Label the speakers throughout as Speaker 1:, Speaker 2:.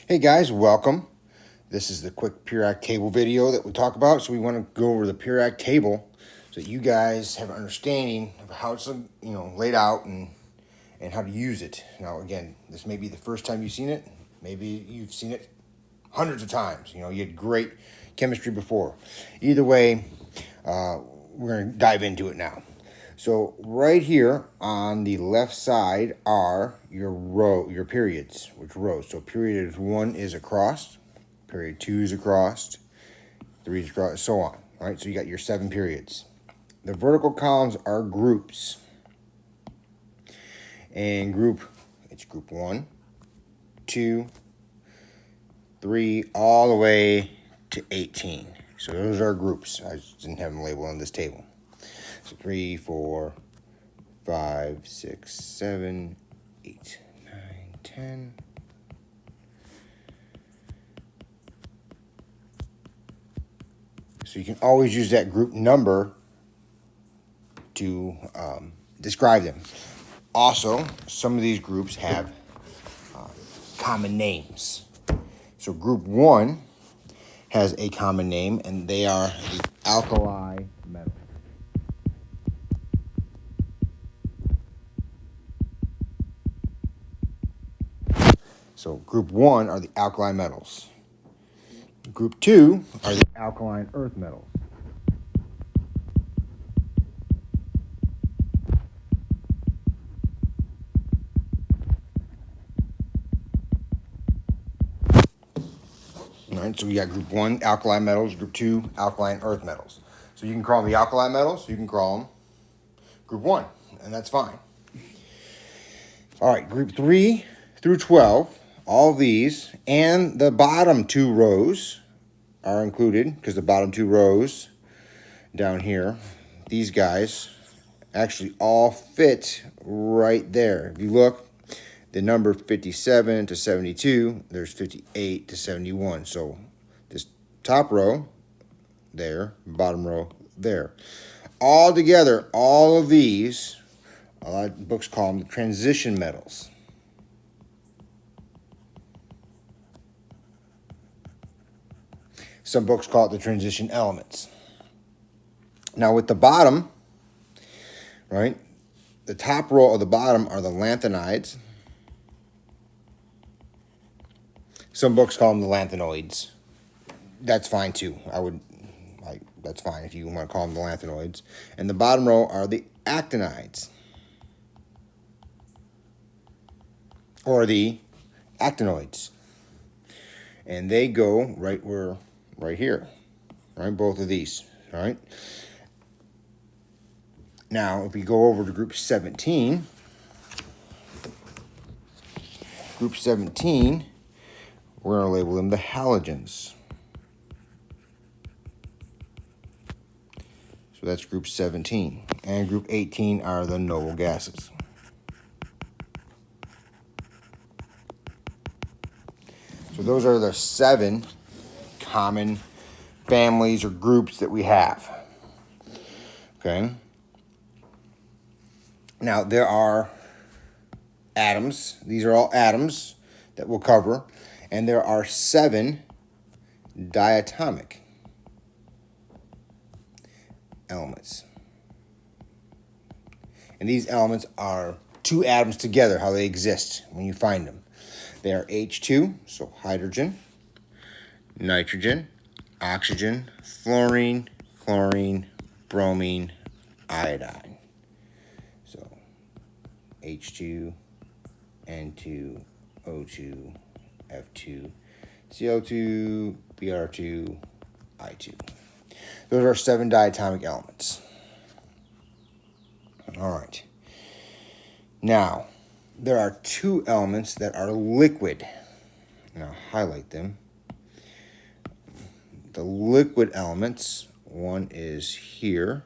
Speaker 1: Hey guys, welcome. This is the quick periodic table video that we talk about. So we want to go over the periodic table so that you guys have an understanding of how it's laid out and how to use it. Now again, this may be the first time you've seen it. Maybe you've seen it hundreds of times. You had great chemistry before. Either way, we're going to dive into it now. So right here on the left side are your periods, which rows. So period 1 is across, period 2 is across, 3 is across, so on. All right, so you got your 7 periods. The vertical columns are groups. And it's group 1, 2, 3, all the way to 18. So those are groups. I just didn't have them labeled on this table. So 3, 4, 5, 6, 7, 8, 9, 10. So you can always use that group number to describe them. Also, some of these groups have common names. So group 1 has a common name, and they are the alkali metals. So group 1 are the alkali metals. Group 2 are the alkaline earth metals. All right, so we got group 1 alkali metals, group 2 alkaline earth metals. So you can call them the alkali metals, you can call them group 1, and that's fine. All right, group 3 through 12, all of these, and the bottom 2 rows are included, because the bottom 2 rows down here, these guys actually all fit right there. If you look, the number 57 to 72, there's 58 to 71. So this top row there, bottom row there. All together, all of these, a lot of books call them the transition metals. Some books call it the transition elements. Now with the bottom, right, the top row of the bottom are the lanthanides. Some books call them the lanthanoids. That's fine too. That's fine if you want to call them the lanthanoids. And the bottom row are the actinides, or the actinoids. And they go right here, right? Both of these, all right? Now, if we go over to group 17, we're going to label them the halogens. So that's group 17. And group 18 are the noble gases. So those are the 7 common families or groups that we have. Okay. Now, there are atoms. These are all atoms that we'll cover. And there are 7 diatomic elements. And these elements are 2 atoms together, how they exist when you find them. They are H2, so hydrogen, nitrogen, oxygen, fluorine, chlorine, bromine, iodine. So H2, N2, O2, F2, CO2, Br2, I2. Those are 7 diatomic elements. All right. Now, there are 2 elements that are liquid. Now, highlight them. The liquid elements, one is here.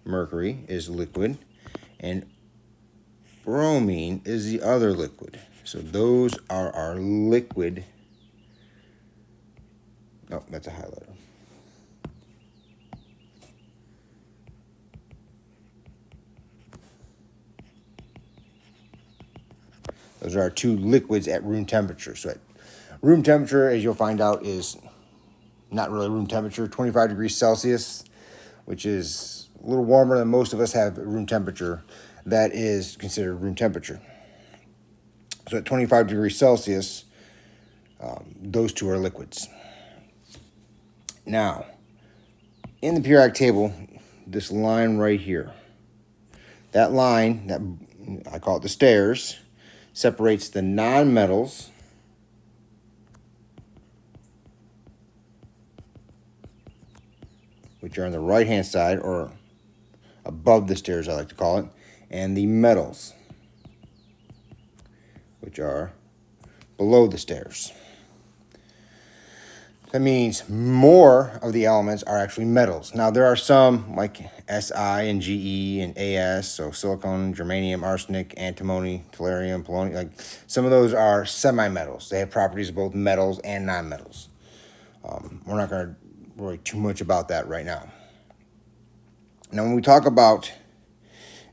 Speaker 1: Mercury is liquid, and bromine is the other liquid. So those are our liquid. Oh, that's a highlighter. Those are our two liquids at room temperature. So at room temperature, as you'll find out, is not really room temperature, 25 degrees Celsius, which is a little warmer than most of us have room temperature. That is considered room temperature. So at 25 degrees Celsius, those two are liquids. Now, in the periodic table, this line right here, that line, that I call it the stairs, separates the nonmetals which are on the right-hand side, or above the stairs, I like to call it, and the metals, which are below the stairs. That means more of the elements are actually metals. Now, there are some, like Si and Ge and As, so silicon, germanium, arsenic, antimony, tellurium, polonium. Like, some of those are semi-metals. They have properties of both metals and non-metals. We're not going to worry too much about that right now. Now, when we talk about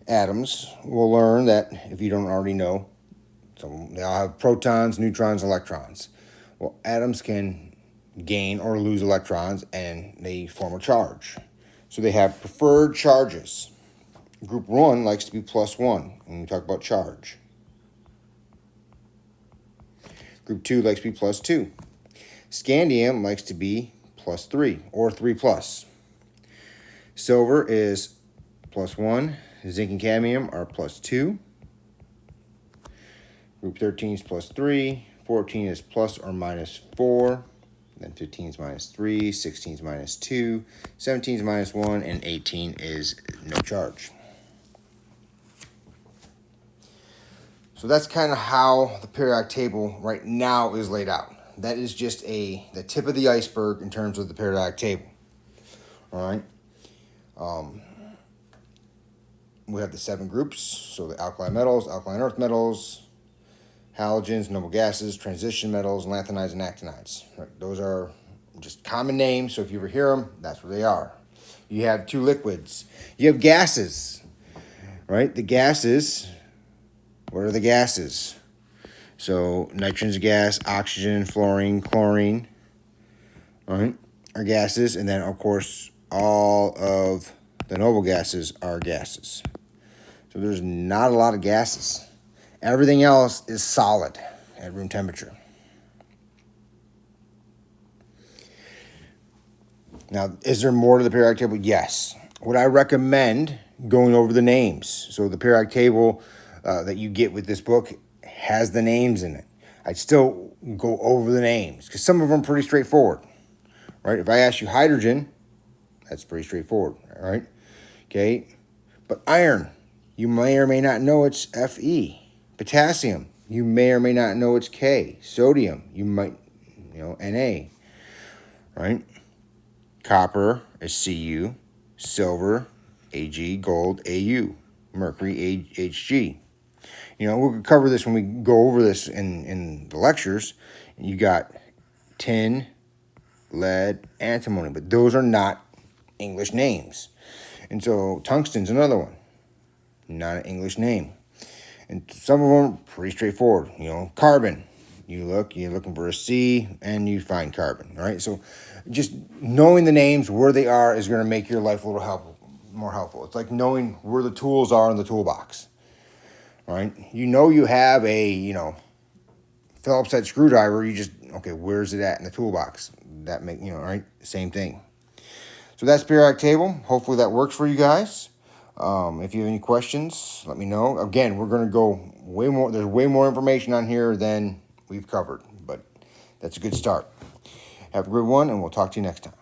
Speaker 1: atoms, we'll learn that, if you don't already know, so they all have protons, neutrons, electrons. Well, atoms can gain or lose electrons, and they form a charge. So they have preferred charges. Group 1 likes to be +1 when we talk about charge. Group 2 likes to be +2. Scandium likes to be +3 or 3+. Silver is +1. Zinc and cadmium are +2. Group 13 is +3. 14 is plus or -4. Then 15 is -3. 16 is -2. 17 is -1. And 18 is no charge. So that's kind of how the periodic table right now is laid out. That is just the tip of the iceberg in terms of the periodic table. All right. We have the 7 groups. So the alkali metals, alkaline earth metals, halogens, noble gases, transition metals, lanthanides, and actinides. Right. Those are just common names. So if you ever hear them, that's what they are. You have 2 liquids. You have gases. Right. The gases. What are the gases? So nitrogen's a gas, oxygen, fluorine, chlorine, all right, are gases. And then, of course, all of the noble gases are gases. So there's not a lot of gases. Everything else is solid at room temperature. Now, is there more to the periodic table? Yes. Would I recommend going over the names? So the periodic table that you get with this book has the names in it. I'd still go over the names because some of them are pretty straightforward, right? If I ask you hydrogen, that's pretty straightforward, all right? Okay, but iron, you may or may not know it's Fe. Potassium, you may or may not know it's K. Sodium, you might, Na, right? Copper is Cu. Silver, Ag. Gold, Au. Mercury, Hg. We'll cover this when we go over this in the lectures. You got tin, lead, antimony, but those are not English names. And so tungsten's another one, not an English name. And some of them are pretty straightforward. Carbon, you're looking for a C, and you find carbon. All right, so just knowing the names, where they are, is going to make your life a little more helpful. It's like knowing where the tools are in the toolbox. All right, you have a Phillips head screwdriver. You just, where's it at in the toolbox? That all right, same thing. So that's periodic table. Hopefully that works for you guys. If you have any questions, let me know. Again, we're going to go way more. There's way more information on here than we've covered, but that's a good start. Have a good one, and we'll talk to you next time.